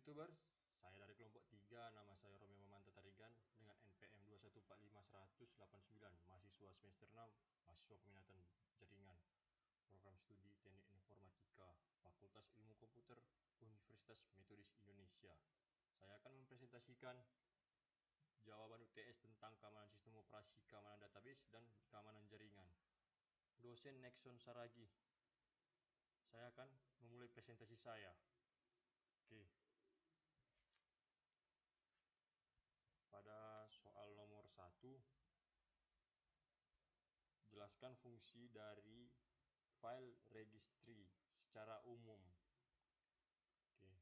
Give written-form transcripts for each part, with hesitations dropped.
YouTubers, saya dari kelompok 3, nama saya Romeo Mamanta Tarigan dengan NPM 2145189, mahasiswa semester 6, mahasiswa peminatan jaringan, program studi Teknik Informatika, Fakultas Ilmu Komputer, Universitas Metodis Indonesia. Saya akan mempresentasikan jawaban UTS tentang keamanan sistem operasi, keamanan database, dan keamanan jaringan. Dosen Nexon Saragi. Saya akan memulai presentasi saya. Oke. Pada soal nomor 1, jelaskan fungsi dari file registry secara umum. Oke.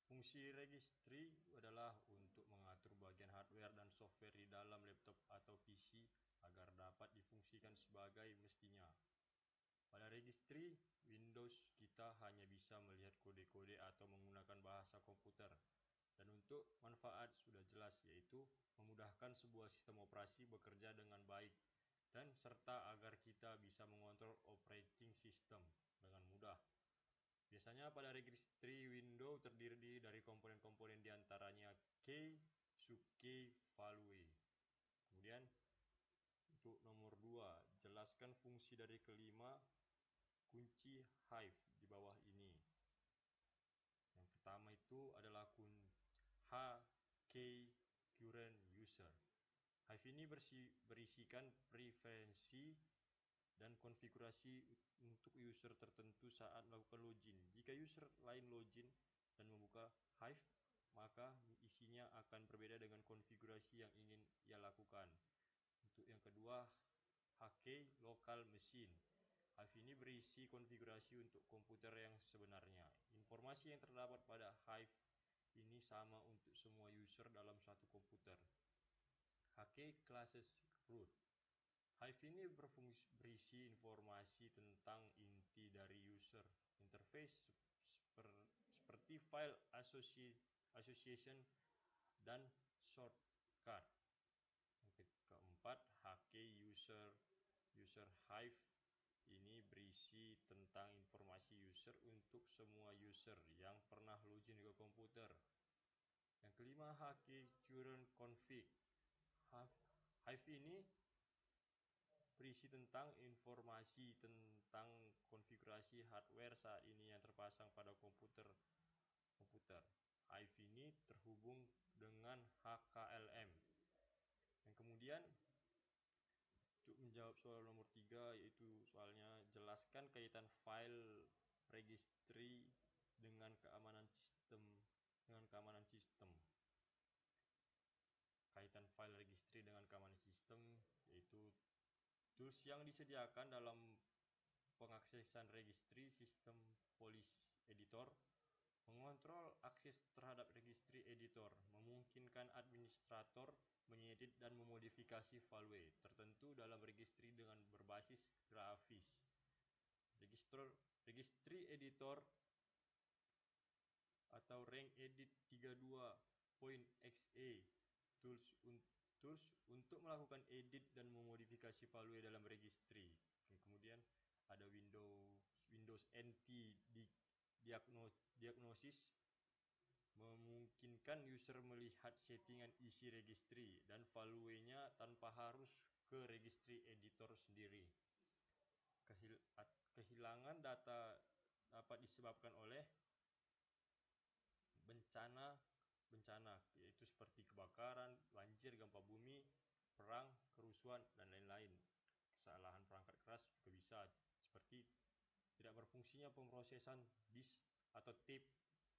Fungsi registry adalah untuk mengatur bagian hardware dan software di dalam laptop atau PC agar dapat difungsikan sebagai mestinya. Pada registry, Windows kita hanya bisa melihat kode-kode atau menggunakan bahasa komputer. Dan untuk manfaat sudah jelas, yaitu memudahkan sebuah sistem operasi bekerja dengan baik dan serta agar kita bisa mengontrol operating system dengan mudah. Biasanya pada registry Windows terdiri dari komponen-komponen diantaranya key, subkey, value. Kemudian untuk nomor 2, jelaskan fungsi dari kelima kunci Hive di bawah ini. Yang pertama itu adalah HK current user. Hive ini berisikan preferensi dan konfigurasi untuk user tertentu saat melakukan login. Jika user lain login dan membuka Hive, maka isinya akan berbeda dengan konfigurasi yang ingin ia lakukan. Untuk yang kedua, HK local machine. Hive ini berisi konfigurasi untuk komputer yang sebenarnya. Informasi yang terdapat pada Hive ini sama untuk semua user dalam satu komputer. HK classes root. Hive ini berisi informasi tentang inti dari user interface seperti file association dan shortcut. Yang keempat, HK user Hive ini berisi tentang informasi user untuk semua user yang pernah login ke komputer. Yang kelima, HK current config. Hive ini berisi tentang informasi tentang konfigurasi hardware saat ini yang terpasang pada komputer. Hive ini terhubung dengan HKLM. Yang kemudian untuk menjawab soal nomor 3, yaitu soalnya jelaskan kaitan file registry dengan keamanan sistem. Kaitan file registry dengan keamanan sistem yaitu tools yang disediakan dalam pengaksesan registry sistem policy editor, mengontrol akses terhadap registry editor, memungkinkan administrator mengedit dan memodifikasi file tertentu dalam registry dengan berbasis grafis. Registry editor atau RangEdit 32.exe tools untuk melakukan edit dan memodifikasi file dalam registry. Kemudian ada Windows NT diagnosis, memungkinkan user melihat settingan isi registry dan value-nya tanpa harus ke registry editor sendiri. Kehilangan data dapat disebabkan oleh bencana, yaitu seperti kebakaran, banjir, gempa bumi, perang, kerusuhan, dan lain-lain. Kesalahan perangkat keras juga bisa, seperti tidak berfungsinya pemrosesan disk atau tape,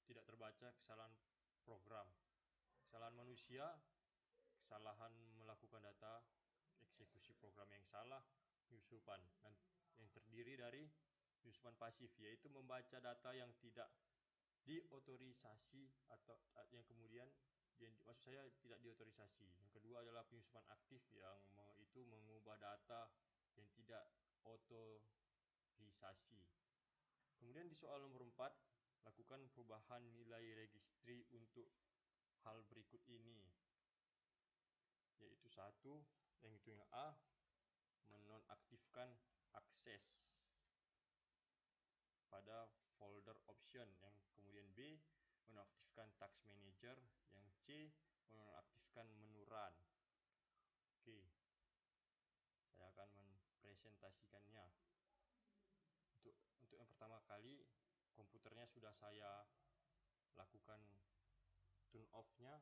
tidak terbaca, kesalahan program, kesalahan manusia, kesalahan melakukan data, eksekusi program yang salah, penyusupan, dan yang terdiri dari penyusupan pasif, yaitu membaca data yang tidak diotorisasi atau yang kemudian maksud saya tidak diotorisasi. Yang kedua adalah penyusupan aktif, yang itu mengubah data yang tidak otorisasi. Kemudian di soal nomor 4, lakukan perubahan nilai registry untuk hal berikut ini, yaitu 1, yang A, menonaktifkan akses. option, yang kemudian B menonaktifkan task manager, yang C menonaktifkan menu run. Oke, saya akan mempresentasikannya. Untuk yang pertama kali, komputernya sudah saya lakukan turn off-nya.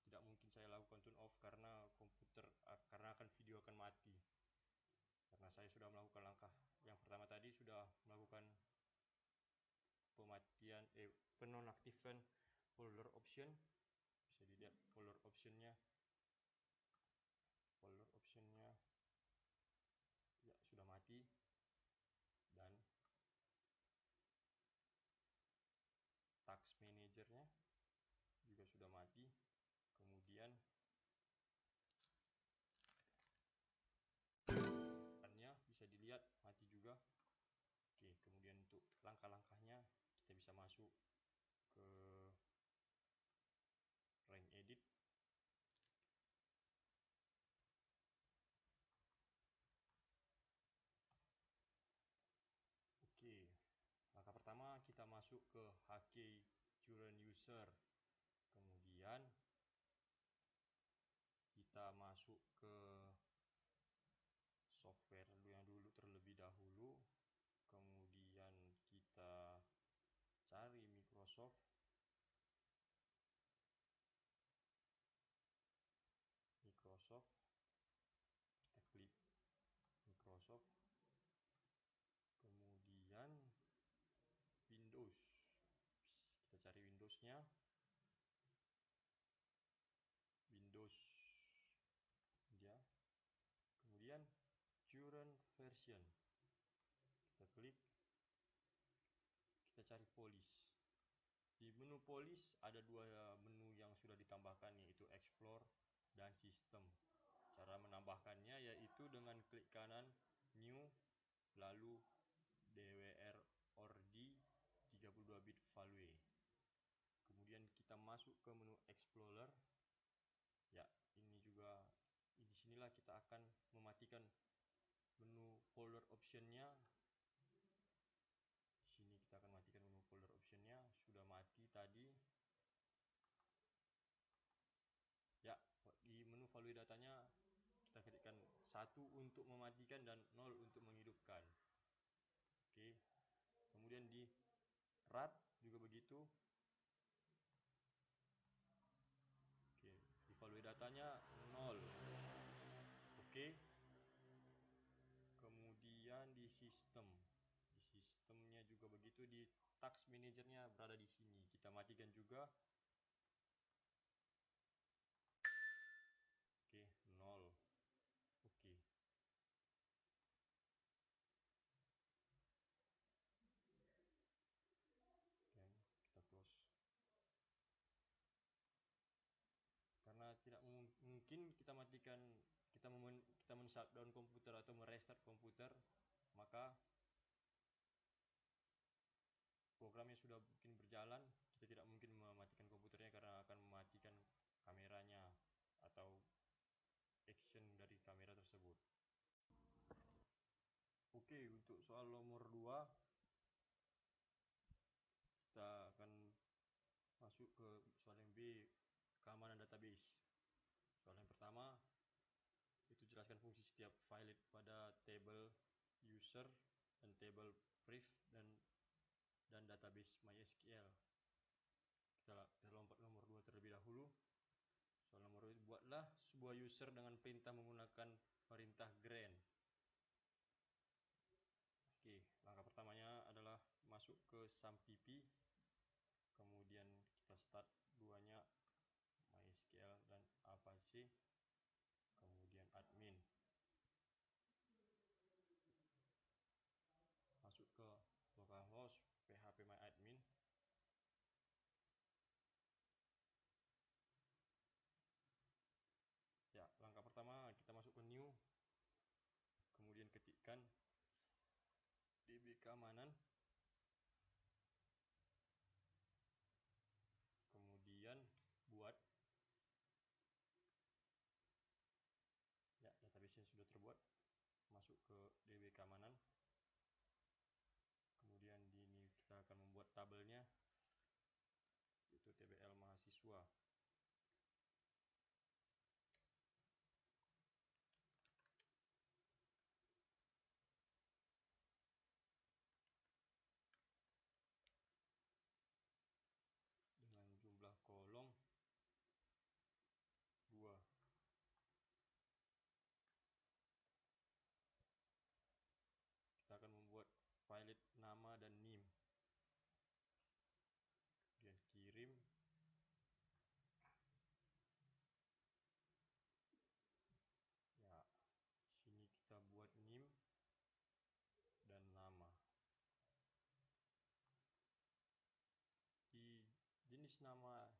Tidak mungkin saya lakukan turn off karena video akan mati. Karena saya sudah melakukan langkah yang pertama tadi, sudah melakukan penonaktifan folder option. Bisa dilihat folder optionnya ya sudah mati, dan task manajernya juga sudah mati. Kemudian runnya bisa dilihat mati juga. Oke, kemudian untuk langkah-langkahnya kita bisa masuk ke rank edit. Oke, langkah pertama kita masuk ke HK current user. Kemudian kita masuk ke software yang dulu terlebih dahulu. Kemudian kita cari Microsoft. Kita klik Microsoft. Kemudian Windows. Kita cari Windowsnya. Windows dia. Kemudian current version. Kita klik. Kita cari polish. Di menu polish ada dua menu yang sudah ditambahkan, yaitu explore dan system. Cara menambahkannya yaitu dengan klik kanan new, lalu DWR ORD 32 bit value. Kemudian kita masuk ke menu Explorer. Ya, di sinilah kita akan mematikan menu folder optionnya. Di sini kita akan matikan menu folder optionnya. Sudah mati tadi. Ya, di menu value datanya kita ketikkan 1 untuk mematikan dan 0 untuk menghidupkan. Oke. Kemudian di RAT juga begitu. Oke, di value datanya 0. Oke. Kemudian di sistemnya juga begitu, di task manajernya berada di sini. Kita matikan juga. Oke, 0. Oke. Dan kita close. Karena tidak mungkin kita matikan, kita men-shutdown komputer atau merestart komputer, maka programnya sudah mungkin berjalan, kita tidak mungkin mematikan komputernya karena akan mematikan kameranya atau action dari kamera tersebut. Oke, untuk soal nomor 2 kita akan masuk ke soal yang B, keamanan database. Soal yang pertama itu jelaskan fungsi setiap file pada table user dan table brief dan database MySQL. Kita lompat nomor 2 terlebih dahulu. Soal nomor 2, buatlah sebuah user dengan perintah menggunakan perintah grant. Oke, langkah pertamanya adalah masuk ke SAMPP. Kemudian kita start duanya MySQL dan Apache. Kemudian admin. Masuk ke localhost phpMyAdmin. Ya, langkah pertama kita masuk ke new. Kemudian ketikkan db keamanan. Kemudian buat. Ya, database-nya sudah terbuat. Masuk ke db keamanan. Kemudian di ini kita akan membuat tabelnya, itu TBL mahasiswa. Dengan jumlah kolom 2. Kita akan membuat file nama dan NIM. Kemudian kirim. Ya, sini kita buat NIM dan nama. Di jenis nama,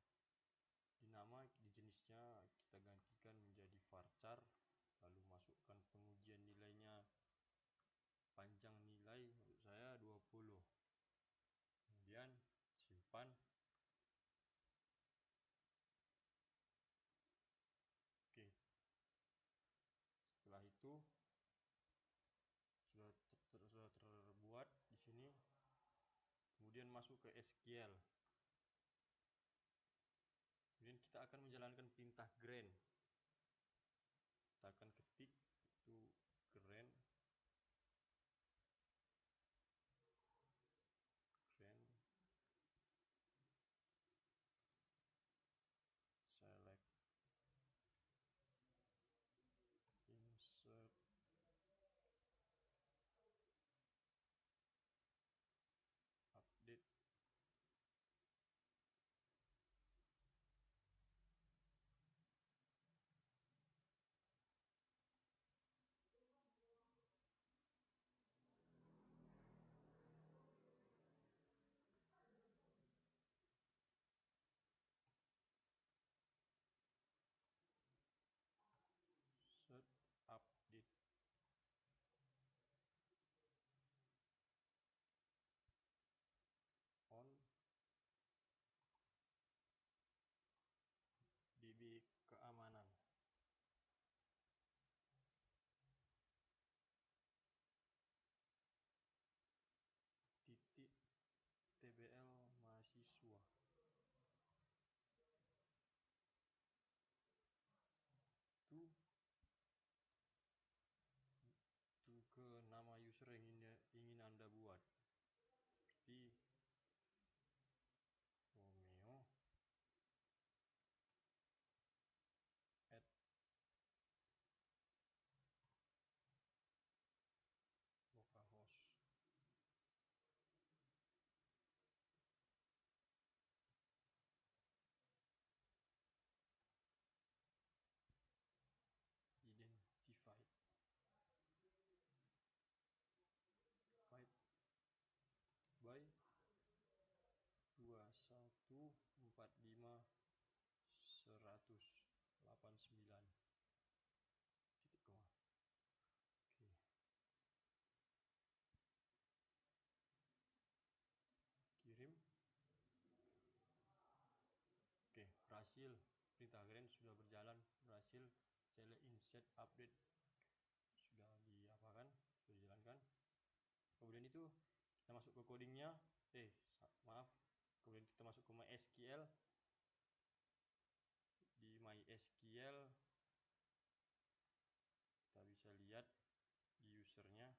di jenisnya kita gantikan menjadi varchar, lalu masukkan pengujian nilainya, panjang nilai untuk saya 20. Kemudian simpan. Oke. Setelah itu sudah terbuat di sini. Kemudian masuk ke SQL. Kemudian kita akan menjalankan perintah grant. Kita akan ketik itu grant select insert update set update on DB keamanan. Titik TBL mahasiswa. Itu ke nama user yang ingin Anda buat. Seperti Romeo at localhost. Identified by 2145.100.89. Titik koma. Oke. Kirim. Oke, berhasil. Perintah grant sudah berjalan, berhasil. Select insert update sudah diapakan, sudah dijalankan. Kemudian itu kita masuk ke codingnya. Kemudian kita masuk ke MySQL. Di MySQL kita bisa lihat di usernya.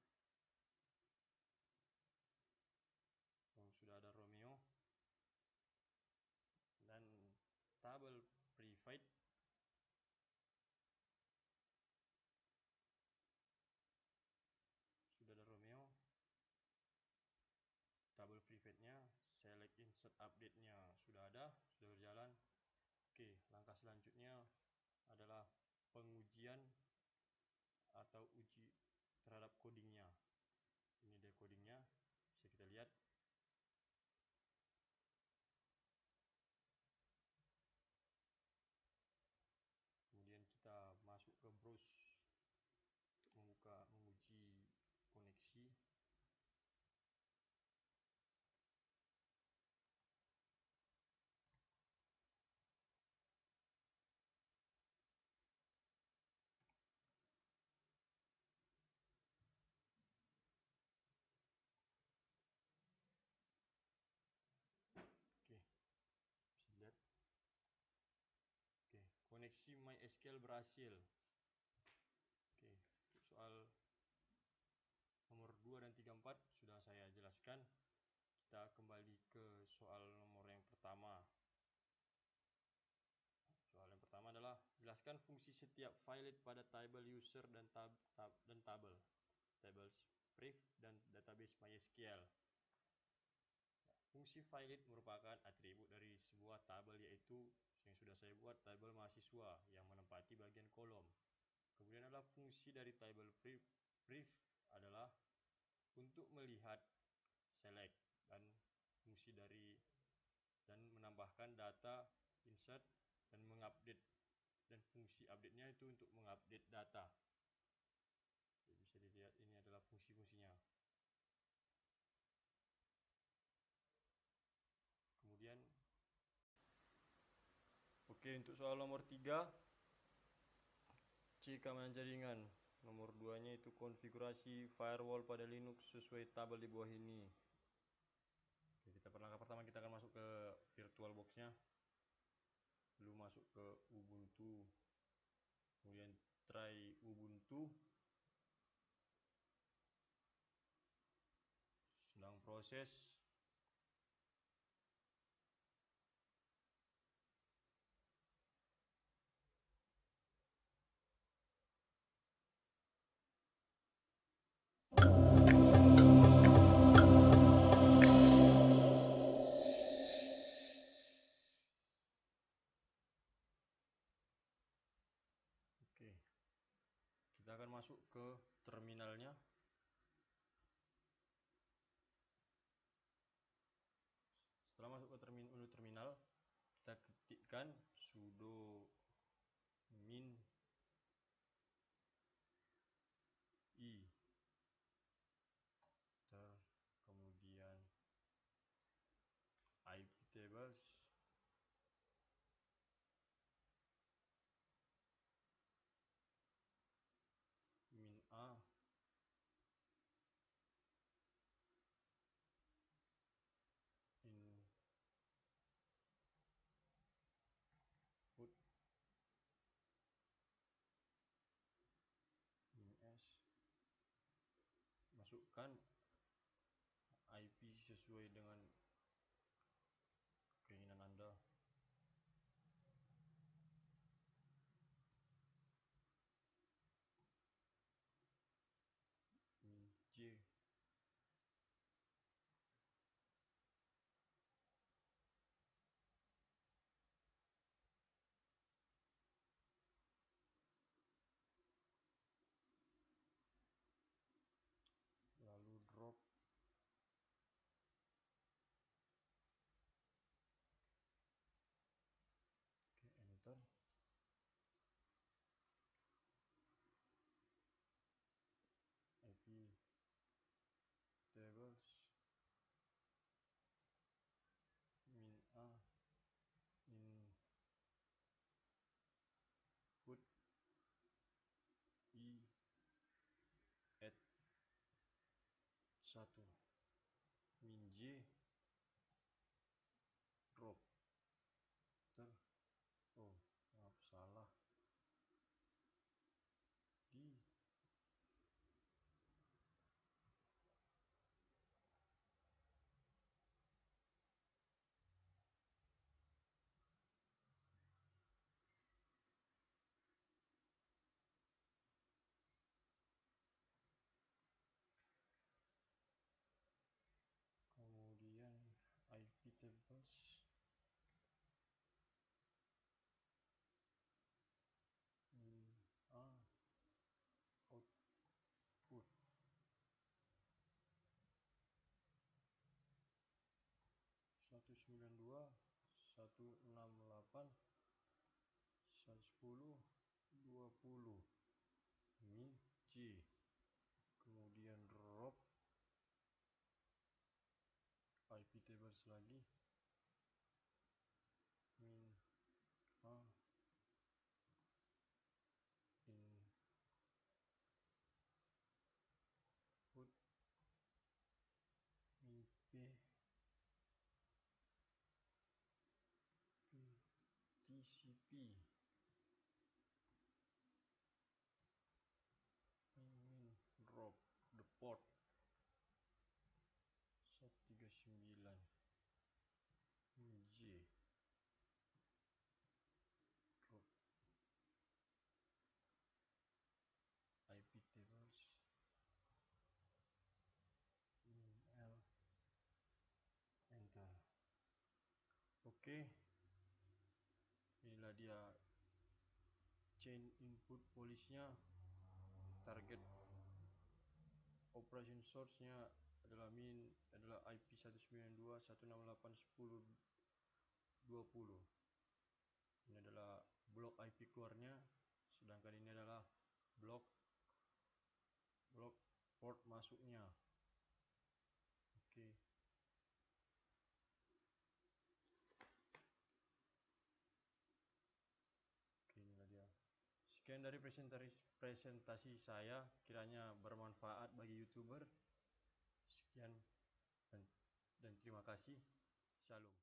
Sudah ada Romeo dan tabel private sudah ada Romeo. Tabel private-nya, select insert update-nya sudah ada, sudah berjalan. Oke, langkah selanjutnya adalah pengujian atau uji terhadap codingnya. Ini dia codingnya, bisa kita lihat. Kemudian kita masuk ke browse untuk menguji koneksi. injeksi MySQL berhasil. Oke, soal nomor 2 dan 34 sudah saya jelaskan. Kita kembali ke soal nomor yang pertama. Soal yang pertama adalah jelaskan fungsi setiap filelet pada table user dan table, tables brief dan database MySQL. Fungsi filelet merupakan atribut dari sebuah tabel, yaitu yang sudah saya buat tabel mahasiswa yang menempati bagian kolom. Kemudian adalah fungsi dari table brief adalah untuk melihat, select, dan fungsi dari dan menambahkan data, insert, dan mengupdate, dan fungsi update-nya itu untuk mengupdate data. Jadi bisa dilihat ini adalah fungsi-fungsinya. Kemudian untuk soal nomor 3, C keamanan jaringan. Nomor 2 nya itu konfigurasi firewall pada Linux sesuai tabel di bawah ini. Langkah pertama kita akan masuk ke VirtualBox nya, lalu masuk ke Ubuntu, kemudian try Ubuntu. Sedang proses. Oke, kita akan masuk ke terminalnya. Setelah masuk ke menu terminal, kita ketikkan sudo min i kemudian iptables min a input min s, masukkan IP sesuai dengan keinginan Anda. Min j, lalu drop. Oke, enter. IP tables min a input i add 1 min j drop. Oh, maaf, salah di kemudian IP tables min a output 192.168.110.20 min j, kemudian drop IP tables lagi min a input min p TCP port SOP39 J drop IP tables L enter. Oke, inilah dia chain input police-nya. Target operation source-nya adalah IP 192.168.10.20. Ini adalah blok IP keluarnya, sedangkan ini adalah blok port masuknya. Oke. Oke, inilah dia. Sekian dari presentasi saya, kiranya bermanfaat bagi YouTuber. Sekian dan terima kasih. Shalom.